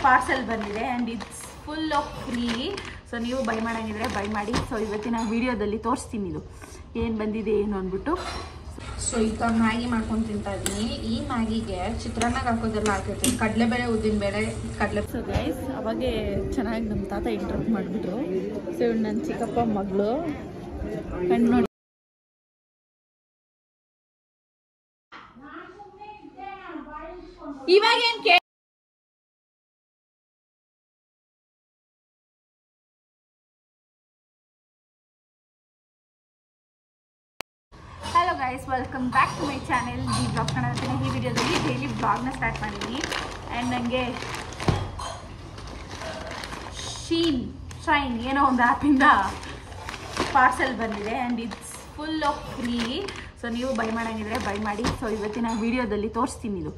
Parcel ಬಂದಿದೆ and it's full of free. So ನೀವು buy ಮಾಡೋಂಗಿದ್ರೆ ಬೈ ಮಾಡಿ. ಸೊ ಇವತ್ತಿನ ವಿಡಿಯೋದಲ್ಲಿ ತೋರಿಸ್ತೀನಿ ಇದು ಏನು ಬಂದಿದೆ ಏನು ಅಂದ್ಬಿಟ್ಟು. ಸೊ ಈಗ ಮ್ಯಾಗಿ ಮಾಡ್ಕೊಂಡು ತಿಂತಾ ಇದ್ದೀನಿ. ಈ ಮ್ಯಾಗಿಗೆ ಚಿತ್ರಾನ್ನಾಗ ಹಾಕೋದೆಲ್ಲ ಹಾಕಿರ್ತೀನಿ, ಕಡಲೆಬೇಳೆ ಉದ್ದಿನಬೇಳೆ ಕಡಲೆ. ಸೊ ಗೈಸ್ ಅವಾಗೆ ಚೆನ್ನಾಗಿ ನಮ್ಮ ತಾತ ಇಂಟ್ರೊಡ್ಯೂಸ್ ಮಾಡಿಬಿಟ್ರು. ಸೊ ಇವ್ರು ನನ್ನ ಚಿಕ್ಕಪ್ಪ ಮಗಳು ಕಣ್ಣು ನೋಡಿ. ಇವಾಗ ಏನು ಕೇ hello guys, welcome back to my channel the blog Kannada. ಈ ವಿಡಿಯೋದಲ್ಲಿ ಡೈಲಿ ಬ್ಲಾಗ್ನ ಸ್ಟಾರ್ಟ್ ಮಾಡಿದ್ದೀನಿ ಆ್ಯಂಡ್ ನನಗೆ ಶೈನ್ ಏನೋ ಒಂದು ಆ್ಯಪಿಂದ ಪಾರ್ಸೆಲ್ ಬಂದಿದೆ and it's full of free. So ನೀವು ಬೈ ಮಾಡೋಂಗಿದ್ರೆ ಬೈ ಮಾಡಿ. ಸೊ ಇವತ್ತಿನ ವಿಡಿಯೋದಲ್ಲಿ ತೋರಿಸ್ತೀನಿ ಇದು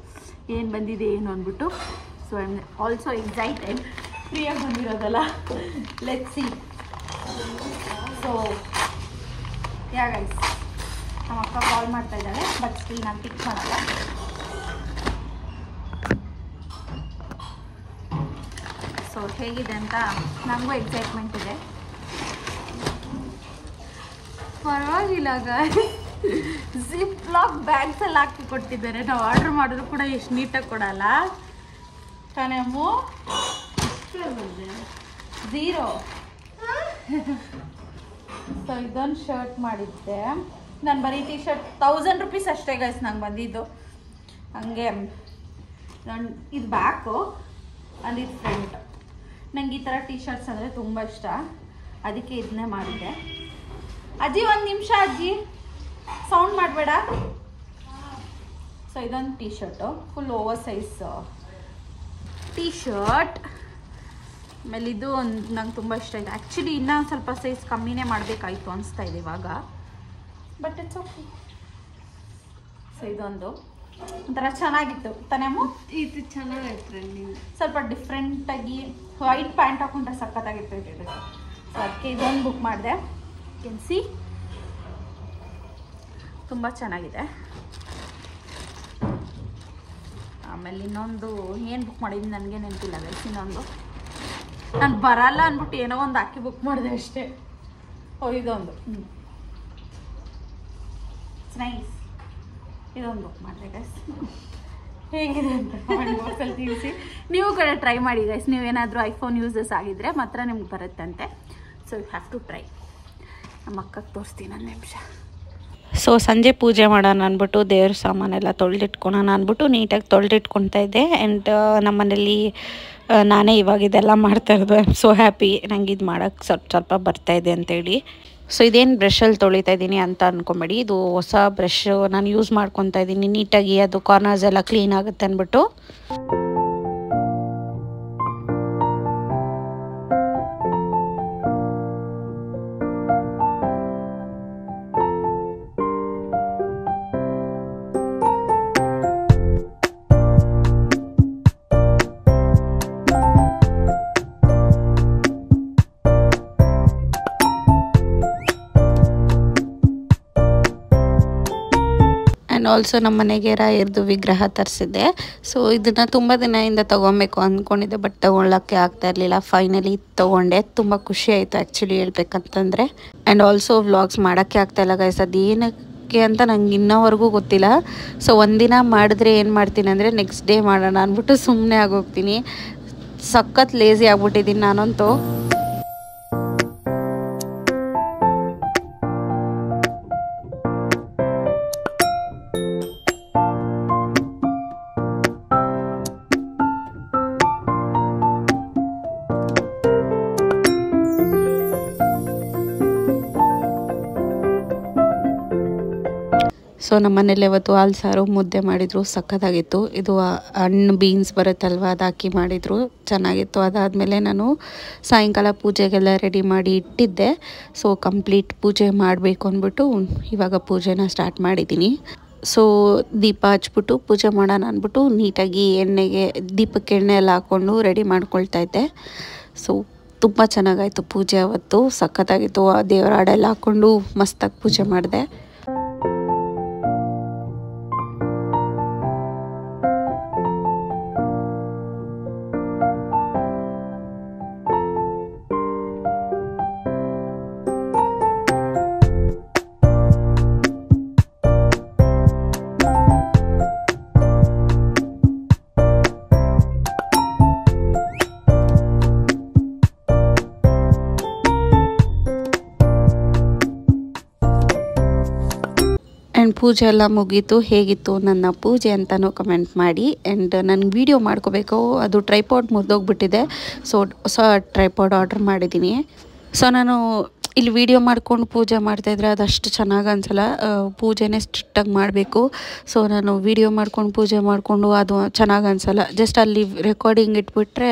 ಏನು ಬಂದಿದೆ ಏನು ಅಂದ್ಬಿಟ್ಟು. So I am also excited. ಫ್ರೀಯಾಗಿ ಬಂದಿರೋದಲ್ಲ, let's see. So yeah guys, ನಮ್ಮ ಅಕ್ಕ ಕಾಲ್ ಮಾಡ್ತಾ ಇದ್ದಾಳೆ, ಬಟ್ ಸ್ಟಿಲ್ ನಾನು ಪಿಕ್ ಮಾಡಲ್ಲ. ಸೊ ಹೇಗಿದೆ ಅಂತ ನನಗೂ ಎಕ್ಸೈಟ್ಮೆಂಟ್ ಇದೆ. ಪರವಾಗಿಲ್ಲ ಗೈಸ್, ಜಿಪ್ ಲಾಕ್ ಬ್ಯಾಗ್ಸ್ ಎಲ್ಲ ಹಾಕಿ ಕೊಟ್ಟಿದ್ದಾರೆ. ನಾವು ಆರ್ಡರ್ ಮಾಡಿದ್ರು ಕೂಡ ಎಷ್ಟು ನೀಟಾಗಿ ಕೊಡಲ್ಲ ತಾನೇಮು. 0. ಸೊ ಇದೊಂದು ಶರ್ಟ್ ಮಾಡಿದ್ದೆ ನಾನು, ಬರೀ ಟಿ ಶರ್ಟ್ 1000 ರೂಪೀಸ್ ಅಷ್ಟೇ ಗೈಸ್ ನಂಗೆ ಬಂದಿದ್ದು. ಹಂಗೆ ನಾನು ಇದು ಬ್ಯಾಕು ಅಲ್ಲಿ ಇದು ಫ್ರಂಟ್. ನಂಗೆ ಈ ಥರ ಟಿ ಶರ್ಟ್ಸ್ ಅಂದರೆ ತುಂಬ ಇಷ್ಟ, ಅದಕ್ಕೆ ಇದನ್ನೇ ಮಾಡಿದ್ದೆ. ಅಜ್ಜಿ ಒಂದು ನಿಮಿಷ, ಅಜ್ಜಿ ಸೌಂಡ್ ಮಾಡಬೇಡ. ಸೊ ಇದೊಂದು T shirt, full over size T shirt. ಆಮೇಲೆ ಇದು ಒಂದು ನಂಗೆ ತುಂಬ ಇಷ್ಟ ಇದೆ. ಆ್ಯಕ್ಚುಲಿ ಇನ್ನೂ ಸ್ವಲ್ಪ ಸೈಜ್ ಕಮ್ಮಿನೇ ಮಾಡಬೇಕಾಯ್ತು ಅನಿಸ್ತಾ ಇದೆ ಇವಾಗ, ಬಟ್ ಇಟ್ಸ್ ಓಕೆ. ಸೊ ಇದೊಂದು ಒಂಥರ ಚೆನ್ನಾಗಿತ್ತು ತಾನೇಮು. ಇದು ಚೆನ್ನಾಗಿತ್ತು, ಸ್ವಲ್ಪ ಡಿಫ್ರೆಂಟಾಗಿ ವೈಟ್ ಪ್ಯಾಂಟ್ ಹಾಕೊಂಡ್ರೆ ಸಖತ್ತಾಗಿರ್ತೈತೆ. ಸೊ ಅದಕ್ಕೆ ಇದೊಂದು ಬುಕ್ ಮಾಡಿದೆ. ಕೆನ್ಸಿ ತುಂಬ ಚೆನ್ನಾಗಿದೆ. ಆಮೇಲೆ ಇನ್ನೊಂದು ಏನು ಬುಕ್ ಮಾಡಿದ್ದೀನಿ ನನಗೆ ನೆನಪಿಲ್ಲ ಗೈಸ್. ಇನ್ನೊಂದು ನಾನು ಬರಲ್ಲ ಅಂದ್ಬಿಟ್ಟು ಏನೋ ಒಂದು ಹಾಕಿ ಬುಕ್ ಮಾಡಿದೆ ಅಷ್ಟೇ. ಓ ಇದೊಂದು ನೈಸ್, ಇದೊಂದು ಬುಕ್ ಮಾಡಿದೆ ಗೈಸ್. ಹೇಗಿದೆ ಅಂತ ಕಮೆಂಟ್ ಬಾಕ್ಸಲ್ಲಿ ತಿಳಿಸಿ. ನೀವು ಕೂಡ ಟ್ರೈ ಮಾಡಿ ಗೈಸ್. ನೀವೇನಾದರೂ ಐಫೋನ್ ಯೂಸರ್ಸ್ ಆಗಿದ್ದರೆ ಮಾತ್ರ ನಿಮ್ಗೆ ಬರುತ್ತಂತೆ. So you have to try. ನಮ್ಮ ಅಕ್ಕಗೆ ತೋರಿಸ್ತೀನಿ ಒಂದು ನಿಮಿಷ. ಸೊ ಸಂಜೆ ಪೂಜೆ ಮಾಡೋಣ ಅಂದ್ಬಿಟ್ಟು ದೇವ್ರ ಸಾಮಾನೆಲ್ಲ ತೊಳೆದಿಟ್ಕೊಳೋಣ ಅಂದ್ಬಿಟ್ಟು ನೀಟಾಗಿ ತೊಳೆದಿಟ್ಕೊತಾ ಇದ್ದೆ. ಆ್ಯಂಡ್ ನಮ್ಮನೇಲಿ ನಾನೇ ಇವಾಗ ಇದೆಲ್ಲ ಮಾಡ್ತಾ ಇರೋದು. ಐ ಆಮ್ ಸೋ ಹ್ಯಾಪಿ, ನಂಗೆ ಇದು ಮಾಡೋಕ್ಕೆ ಸ್ವಲ್ಪ ಬರ್ತಾಯಿದೆ ಅಂತೇಳಿ. ಸೊ ಇದೇನು ಬ್ರಷಲ್ಲಿ ತೊಳಿತಾ ಇದ್ದೀನಿ ಅಂತ ಅಂದ್ಕೊಂಬೇಡಿ, ಇದು ಹೊಸ ಬ್ರಷ್ ನಾನು ಯೂಸ್ ಮಾಡ್ಕೊತಾ ಇದ್ದೀನಿ. ನೀಟಾಗಿ ಅದು ಕಾರ್ನರ್ಸ್ ಎಲ್ಲ ಕ್ಲೀನ್ ಆಗುತ್ತೆ ಅಂದ್ಬಿಟ್ಟು. ಆ್ಯಂಡ್ ಆಲ್ಸೋ ನಮ್ಮ ಮನೆಗೆ ರಾಯರ್ದು ವಿಗ್ರಹ ತರಿಸಿದ್ದೆ. ಸೊ ಇದನ್ನು ತುಂಬ ದಿನದಿಂದ ತೊಗೊಬೇಕು ಅಂದ್ಕೊಂಡಿದ್ದೆ, ಬಟ್ ತೊಗೊಳ್ಳೋಕ್ಕೆ ಆಗ್ತಾ ಇರಲಿಲ್ಲ. ಫೈನಲಿ ತೊಗೊಂಡೆ. ತುಂಬ ಖುಷಿ ಆಯಿತು ಆ್ಯಕ್ಚುಲಿ ಹೇಳ್ಬೇಕಂತಂದರೆ. ಆ್ಯಂಡ್ ಆಲ್ಸೋ ವ್ಲಾಗ್ಸ್ ಮಾಡೋಕ್ಕೆ ಆಗ್ತಾಯಿಲ್ಲ ಗೈಸ್, ಅದೇನಕ್ಕೆ ಅಂತ ನಂಗೆ ಇನ್ನೋವರೆಗೂ ಗೊತ್ತಿಲ್ಲ. ಸೊ ಒಂದಿನ ಮಾಡಿದ್ರೆ ಏನು ಮಾಡ್ತೀನಿ ಅಂದರೆ ನೆಕ್ಸ್ಟ್ ಡೇ ಮಾಡೋಣ ಅಂದ್ಬಿಟ್ಟು ಸುಮ್ಮನೆ ಆಗೋಗ್ತೀನಿ. ಸಖತ್ ಲೇಸಿ ಆಗ್ಬಿಟ್ಟಿದ್ದೀನಿ ನಾನಂತೂ. ಸೊ ನಮ್ಮ ಮನೇಲಿ ಇವತ್ತು ಹಾಲು ಸಾರು ಮುದ್ದೆ ಮಾಡಿದರು, ಸಖತ್ತಾಗಿತ್ತು. ಇದು ಹಣ್ಣು ಬೀನ್ಸ್ ಬರುತ್ತಲ್ವ, ಅದು ಹಾಕಿ ಮಾಡಿದರು, ಚೆನ್ನಾಗಿತ್ತು. ಅದಾದಮೇಲೆ ನಾನು ಸಾಯಂಕಾಲ ಪೂಜೆಗೆಲ್ಲ ರೆಡಿ ಮಾಡಿ ಇಟ್ಟಿದ್ದೆ. ಸೊ ಕಂಪ್ಲೀಟ್ ಪೂಜೆ ಮಾಡಬೇಕು ಅಂದ್ಬಿಟ್ಟು ಇವಾಗ ಪೂಜೆನ ಸ್ಟಾರ್ಟ್ ಮಾಡಿದ್ದೀನಿ. ಸೊ ದೀಪ ಹಚ್ಬಿಟ್ಟು ಪೂಜೆ ಮಾಡೋಣ ಅಂದ್ಬಿಟ್ಟು ನೀಟಾಗಿ ಎಣ್ಣೆಗೆ ದೀಪಕ್ಕೆ ಎಣ್ಣೆ ಎಲ್ಲ ಹಾಕ್ಕೊಂಡು ರೆಡಿ ಮಾಡ್ಕೊಳ್ತಾ ಇದ್ದೆ. ಸೊ ತುಂಬ ಚೆನ್ನಾಗಾಯಿತು ಪೂಜೆ ಅವತ್ತು, ಸಖತ್ತಾಗಿತ್ತು. ದೇವರ ಹಾಡೆಲ್ಲ ಹಾಕ್ಕೊಂಡು ಮಸ್ತಾಗಿ ಪೂಜೆ ಮಾಡಿದೆ. ಪೂಜೆ ಎಲ್ಲ ಮುಗೀತು. ಹೇಗಿತ್ತು ನನ್ನ ಪೂಜೆ ಅಂತಲೂ ಕಮೆಂಟ್ ಮಾಡಿ. ಆ್ಯಂಡ್ ನನಗೆ ವೀಡಿಯೋ ಮಾಡ್ಕೋಬೇಕು, ಅದು ಟ್ರೈಪಾಡ್ ಮುರಿದೋಗ್ಬಿಟ್ಟಿದೆ. ಸೊ ಹೊಸ ಟ್ರೈಪಾಡ್ ಆರ್ಡ್ರ್ ಮಾಡಿದ್ದೀನಿ. ಸೊ ನಾನು ಇಲ್ಲಿ ವಿಡಿಯೋ ಮಾಡ್ಕೊಂಡು ಪೂಜೆ ಮಾಡ್ತಾಯಿದ್ರೆ ಅದಷ್ಟು ಚೆನ್ನಾಗಿ ಅನಿಸಲ್ಲ. ಪೂಜೆನೇ ಸ್ಟ್ರಿಕ್ಟಾಗಿ ಮಾಡಬೇಕು. ಸೊ ನಾನು ವಿಡಿಯೋ ಮಾಡ್ಕೊಂಡು ಪೂಜೆ ಮಾಡಿಕೊಂಡು ಅದು ಚೆನ್ನಾಗಿ ಅನಿಸಲ್ಲ. ಜಸ್ಟ್ ಅಲ್ಲಿ ರೆಕಾರ್ಡಿಂಗ್ ಇಟ್ಬಿಟ್ರೆ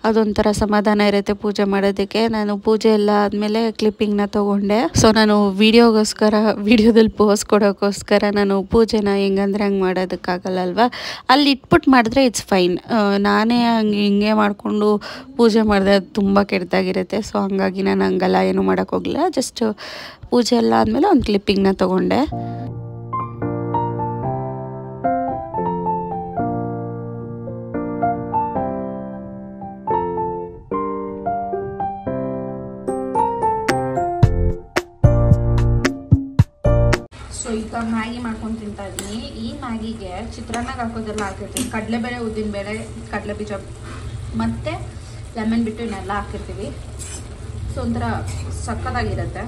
ಅದೊಂಥರ ಸಮಾಧಾನ ಇರುತ್ತೆ ಪೂಜೆ ಮಾಡೋದಕ್ಕೆ. ನಾನು ಪೂಜೆ ಎಲ್ಲ ಆದಮೇಲೆ ಕ್ಲಿಪ್ಪಿಂಗ್ನ ತೊಗೊಂಡೆ. ಸೊ ನಾನು ವಿಡಿಯೋದಲ್ಲಿ ಪೋಸ್ ಕೊಡೋಕ್ಕೋಸ್ಕರ ನಾನು ಪೂಜೆನ ಹೆಂಗಂದ್ರೆ ಹಂಗೆ ಮಾಡೋದಕ್ಕಾಗಲ್ಲ ಅಲ್ವಾ. ಅಲ್ಲಿ ಇಟ್ಬಿಟ್ಟು ಮಾಡಿದ್ರೆ ಇಟ್ಸ್ ಫೈನ್. ನಾನೇ ಹಿಂಗೆ ಮಾಡಿಕೊಂಡು ಪೂಜೆ ಮಾಡಿದ್ರೆ ಅದು ತುಂಬ ಕೆಟ್ಟದಾಗಿರುತ್ತೆ. ಸೊ ಹಂಗಾಗಿ ನಾನು ಹಂಗೆಲ್ಲ ಏನು ಮಾಡೋಕ್ಕೆ ಹೋಗಲಿಲ್ಲ. ಜಸ್ಟ್ ಪೂಜೆ ಎಲ್ಲ ಆದಮೇಲೆ ಒಂದು ಕ್ಲಿಪ್ಪಿಂಗ್ನ ತೊಗೊಂಡೆ. ಸೊ ಈಗ ಮ್ಯಾಗಿ ಮಾಡ್ಕೊಂಡು ತಿಂತಾ ಇದ್ದೀನಿ. ಈ ಮ್ಯಾಗಿಗೆ ಚಿತ್ರಾನ್ನಾಗ ಹಾಕೋದೆಲ್ಲ ಹಾಕಿರ್ತೀವಿ. ಕಡಲೆಬೇಳೆ, ಉದ್ದಿನಬೇಳೆ, ಕಡಲೆ ಬೀಜ ಮತ್ತು ಲೆಮನ್ ಬಿಟ್ಟು ಇನ್ನೆಲ್ಲ ಹಾಕಿರ್ತೀವಿ. ಸೊ ಒಂಥರ ಸಕ್ಕತ್ತಾಗಿರುತ್ತೆ.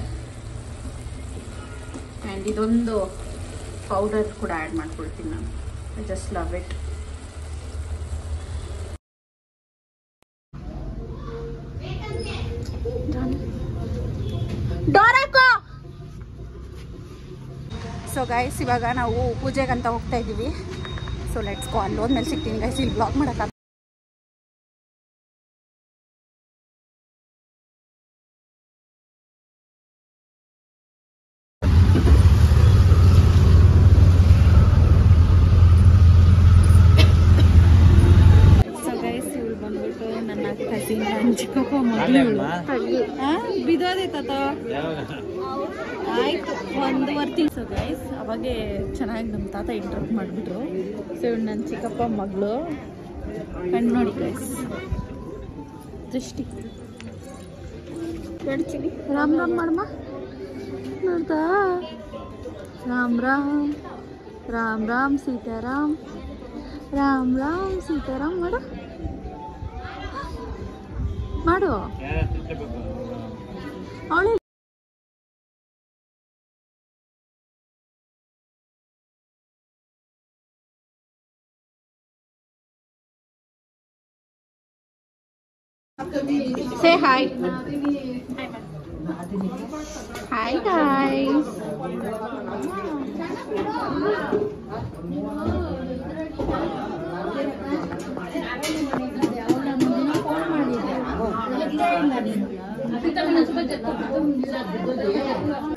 ಆ್ಯಂಡ್ ಇದೊಂದು ಪೌಡರ್ ಕೂಡ ಆ್ಯಡ್ ಮಾಡ್ಕೊಳ್ತೀನಿ ನಾನು. I just love it. So guys ಇವಾಗ ನಾವು ಪೂಜೆಗಂತ ಹೋಗ್ತಾ ಇದ್ದೀವಿ. So let's go. ಅಲ್ಲಿ ಹೋದ್ಮೇಲೆ ಸಿಗ್ತೀನಿ ಗೈಸ್. ಇಲ್ಲಿ ಬ್ಲಾಗ್ ಮಾಡೋಕ್ಕಾಗ. ಸೊ ಗೈಸ್ ಇವ್ರು ಬಂದ್ಬಿಟ್ಟು ನನ್ನ ಕಸಿನ್ ಚಿಕ್ಕಪ್ಪ ಮಗಳು ಬಿದ್ದೋದೈತ ಆಯ್ತು 1 ವರ್ಷ. ಸೊ ಗೈಸ್ ಅವಾಗೆ ಚೆನ್ನಾಗಿ ನಮ್ಮ ತಾತ ಇಂಟ್ರಪ್ಟ್ ಮಾಡಿಬಿಟ್ರು. ಸೊ ಇವ್ರು ನನ್ನ ಚಿಕ್ಕಪ್ಪ ಮಗಳು. ಕಣ್ಣು ನೋಡಿ ಗೈಸ್, ದೃಷ್ಟಿ ಕಡ್ಚಿನಿ. ರಾಮ್ ರಾಮ್ ಮಾಡಮ್ಮ ನೋಡ್ತಾ. ರಾಮ್ ರಾಮ್ ರಾಮ್ ರಾಮ್ ಸೀತಾರಾಮ್, ರಾಮ್ ರಾಮ್ ಸೀತಾರಾಮ್ ಮಾಡು ಮಾಡು. ಅವಳು say hi. Hi guys.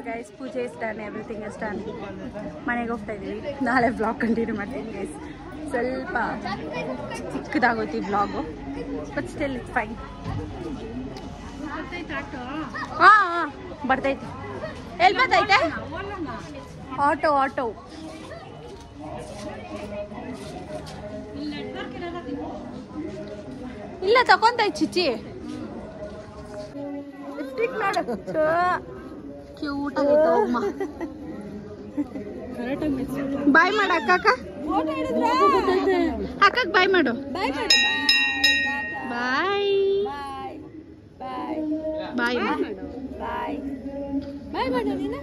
Guys, ಪೂಜೆ is done, everything is done. ಮನೆಗೆ ಹೋಗ್ತಾ ಇದೀವಿ. ನಾಳೆ ಬ್ಲಾಗ್ ಕಂಟಿನ್ಯೂ ಮಾಡ್ತೀನಿ ಗೈಸ್. ಸ್ವಲ್ಪ ಚಿಕ್ಕದಾಗೋಯ್ತು ಈ blog, but still it's fine. ಹಾಂ ಬರ್ತೈತೆ. ಎಲ್ಲಿ ಬರ್ತೈತೆ? ಆಟೋ ಇಲ್ಲ ತಗೊಂತೈತೆ ಚಿಚ್ಚಿ. ಕ್ಯೂಟ್ ಆಗೈತೆ ಅಮ್ಮ. ಬಾಯ್ ಮಾಡು ಅಕ್ಕ. ಅಕ್ಕಕ್ಕೆ ಬಾಯ್ ಮಾಡು. ಬಾಯ್ ಬಾಯ್ ಬಾಯ್ ಬಾಯ್ ಮಾಡು ನೀನು.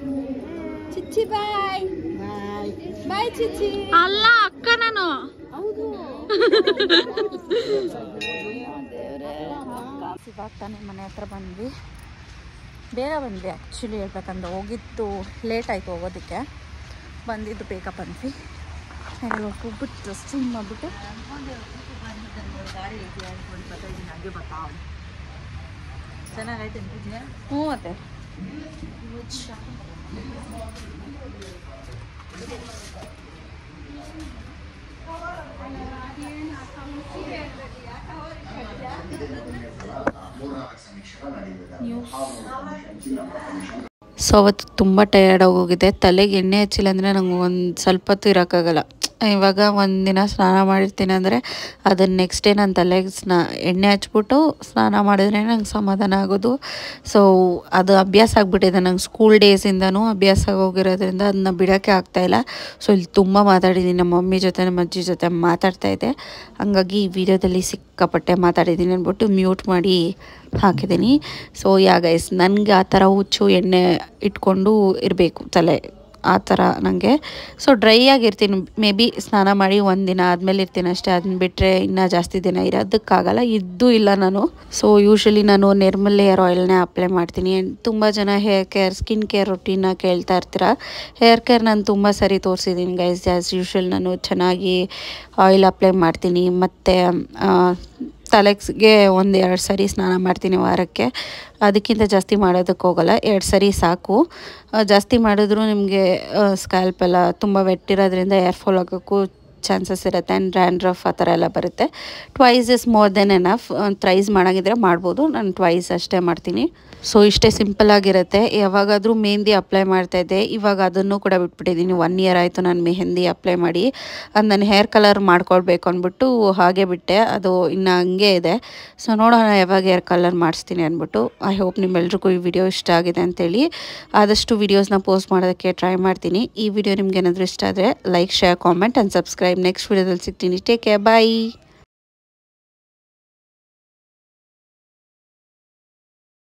ಚಿಚ್ಚಿ ಬಾಯ್ ಬಾಯ್ ಚಿಚ್ಚಿ. ಅಲ್ಲ ಅಕ್ಕ ನಾನು. ಹೌದು. ಇವಾಗ ತಾನೇ ಮನೆ ಹತ್ರ ಬಂದ್ವಿ. ಬೇಗ ಬಂದ್ವಿ ಆ್ಯಕ್ಚುಲಿ ಹೇಳ್ಬೇಕಂದ್ರೆ. ಹೋಗಿದ್ದು ಲೇಟ್ ಆಯಿತು ಹೋಗೋದಕ್ಕೆ. ಬಂದಿದ್ದು ಬೇಗ ಬಂದ್ವಿ. ಹೋಗ್ಬಿಟ್ಟು ಡ್ರೆಸ್ಸಿಂಗ್ ಮಾಡಿಬಿಟ್ಟು ಚೆನ್ನಾಗೈತೆ. ಹ್ಞೂ ಅತ್ತೆ. ಸೊ ಅವತ್ತು ತುಂಬ ಟಯರ್ಡ್ ಆಗೋಗಿದೆ. ತಲೆಗೆ ಎಣ್ಣೆ ಹಚ್ಚಿಲ್ಲ ಅಂದರೆ ನಂಗೆ ಒಂದು ಸ್ವಲ್ಪ ಹೊತ್ತು ಇರೋಕ್ಕಾಗಲ್ಲ. ಇವಾಗ ಒಂದಿನ ಸ್ನಾನ ಮಾಡಿರ್ತೀನಿ ಅಂದರೆ ಅದನ್ನು ನೆಕ್ಸ್ಟ್ ಡೇ ನಾನು ತಲೆಗೆ ಎಣ್ಣೆ ಹಚ್ಬಿಟ್ಟು ಸ್ನಾನ ಮಾಡಿದ್ರೆ ನಂಗೆ ಸಮಾಧಾನ ಆಗೋದು. ಸೊ ಅದು ಅಭ್ಯಾಸ ಆಗಿಬಿಟ್ಟಿದೆ ನಂಗೆ. ಸ್ಕೂಲ್ ಡೇಸಿಂದನೂ ಅಭ್ಯಾಸ ಆಗೋಗಿರೋದ್ರಿಂದ ಅದನ್ನ ಬಿಡೋಕ್ಕೆ ಆಗ್ತಾಯಿಲ್ಲ. ಸೊ ಇಲ್ಲಿ ತುಂಬ ಮಾತಾಡಿದ್ದೀನಿ. ನಮ್ಮ ಮಮ್ಮಿ ಜೊತೆ ನಮ್ಮ ಅಜ್ಜಿ ಜೊತೆ ಮಾತಾಡ್ತಾಯಿದ್ದೆ. ಹಂಗಾಗಿ ಈ ವಿಡಿಯೋದಲ್ಲಿ ಸಿಕ್ಕಾಪಟ್ಟೆ ಮಾತಾಡಿದ್ದೀನಿ ಅಂದ್ಬಿಟ್ಟು ಮ್ಯೂಟ್ ಮಾಡಿ ಹಾಕಿದ್ದೀನಿ. ಸೊ ಗೈಸ್ ನನಗೆ ಆ ಥರ ಹುಚ್ಚು ಎಣ್ಣೆ ಇಟ್ಕೊಂಡು ಇರಬೇಕು ತಲೆ. ಆ ಥರ ನನಗೆ. ಸೊ ಡ್ರೈ ಆಗಿರ್ತೀನಿ, ಮೇ ಬಿ ಸ್ನಾನ ಮಾಡಿ ಒಂದಿನ ಆದಮೇಲೆ ಇರ್ತೀನಿ ಅಷ್ಟೇ. ಅದನ್ನ ಬಿಟ್ಟರೆ ಇನ್ನೂ ಜಾಸ್ತಿ ದಿನ ಇರೋದಕ್ಕಾಗಲ್ಲ, ಇದ್ದೂ ಇಲ್ಲ ನಾನು. ಸೊ ಯೂಶ್ವಲಿ ನಾನು ನಿರ್ಮಲ್ ಹೇರ್ ಆಯಿಲ್ನೇ ಅಪ್ಲೈ ಮಾಡ್ತೀನಿ. ತುಂಬ ಜನ hair care skin care routine ಕೇಳ್ತಾ ಇರ್ತೀರ. ಹೇರ್ ಕೇರ್ ನಾನು ತುಂಬ ಸರಿ ತೋರಿಸಿದ್ದೀನಿ ಗೈಸ್. ಆ್ಯಸ್ ಯೂಶ್ವಲ್ ನಾನು ಚೆನ್ನಾಗಿ ಆಯಿಲ್ ಅಪ್ಲೈ ಮಾಡ್ತೀನಿ, ಮತ್ತು ತಲೆಗೆ 1-2 ಸರಿ ಸ್ನಾನ ಮಾಡ್ತೀನಿ ವಾರಕ್ಕೆ. ಅದಕ್ಕಿಂತ ಜಾಸ್ತಿ ಮಾಡೋದಕ್ಕೆ ಹೋಗಲ್ಲ, 2 ಸರಿ ಸಾಕು. ಜಾಸ್ತಿ ಮಾಡಿದ್ರೂ ನಿಮಗೆ ಸ್ಕ್ಯಾಲ್ಪ್ ಎಲ್ಲ ತುಂಬ ವೆಟ್ಟಿರೋದ್ರಿಂದ ಏರ್ ಫಾಲ್ ಆಗೋಕ್ಕೂ ಚಾನ್ಸಸ್ ಇರುತ್ತೆ, ಆ್ಯಂಡ್ ಡ್ಯಾಂಡ್ರಫ್ ಆ ಥರ ಎಲ್ಲ ಬರುತ್ತೆ. Twice is more than enough. Thrice ಮಾಡೋಂಗಿದ್ರೆ ಮಾಡ್ಬೋದು, ನಾನು ಟ್ವೈಸ್ ಅಷ್ಟೇ ಮಾಡ್ತೀನಿ. ಸೊ ಇಷ್ಟೇ ಸಿಂಪಲ್ ಆಗಿರುತ್ತೆ. ಯಾವಾಗಾದರೂ ಮೆಹಂದಿ ಅಪ್ಲೈ ಮಾಡ್ತಾಯಿದ್ದೆ, ಇವಾಗ ಅದನ್ನು ಕೂಡ ಬಿಟ್ಬಿಟ್ಟಿದ್ದೀನಿ. 1 ಇಯರ್ ಆಯಿತು ನಾನು ಮೆಹಂದಿ ಅಪ್ಲೈ ಮಾಡಿ. ಅದು ನಾನು ಹೇರ್ ಕಲರ್ ಮಾಡ್ಕೊಳ್ಬೇಕು ಅಂದ್ಬಿಟ್ಟು ಹಾಗೆ ಬಿಟ್ಟೆ, ಅದು ಇನ್ನು ಹಂಗೆ ಇದೆ. ಸೊ ನೋಡೋಣ ಯಾವಾಗ ಹೇರ್ ಕಲರ್ ಮಾಡಿಸ್ತೀನಿ ಅಂದ್ಬಿಟ್ಟು. ಐ ಹೋಪ್ ನಿಮ್ಮೆಲ್ರಿಗೂ ಈ ವಿಡಿಯೋ ಇಷ್ಟ ಆಗಿದೆ ಅಂತೇಳಿ. ಆದಷ್ಟು ವೀಡಿಯೋಸ್ನ ಪೋಸ್ಟ್ ಮಾಡೋದಕ್ಕೆ ಟ್ರೈ ಮಾಡ್ತೀನಿ. ಈ ವಿಡಿಯೋ ನಿಮ್ಗೆ ಏನಾದರೂ ಇಷ್ಟ ಆದರೆ like, share, comment and subscribe. Next ವಿಡಿಯೋದಲ್ಲಿ ಸಿಗ್ತೀನಿ. ಟೇಕ್ ಕೇರ್, ಬಾಯ್.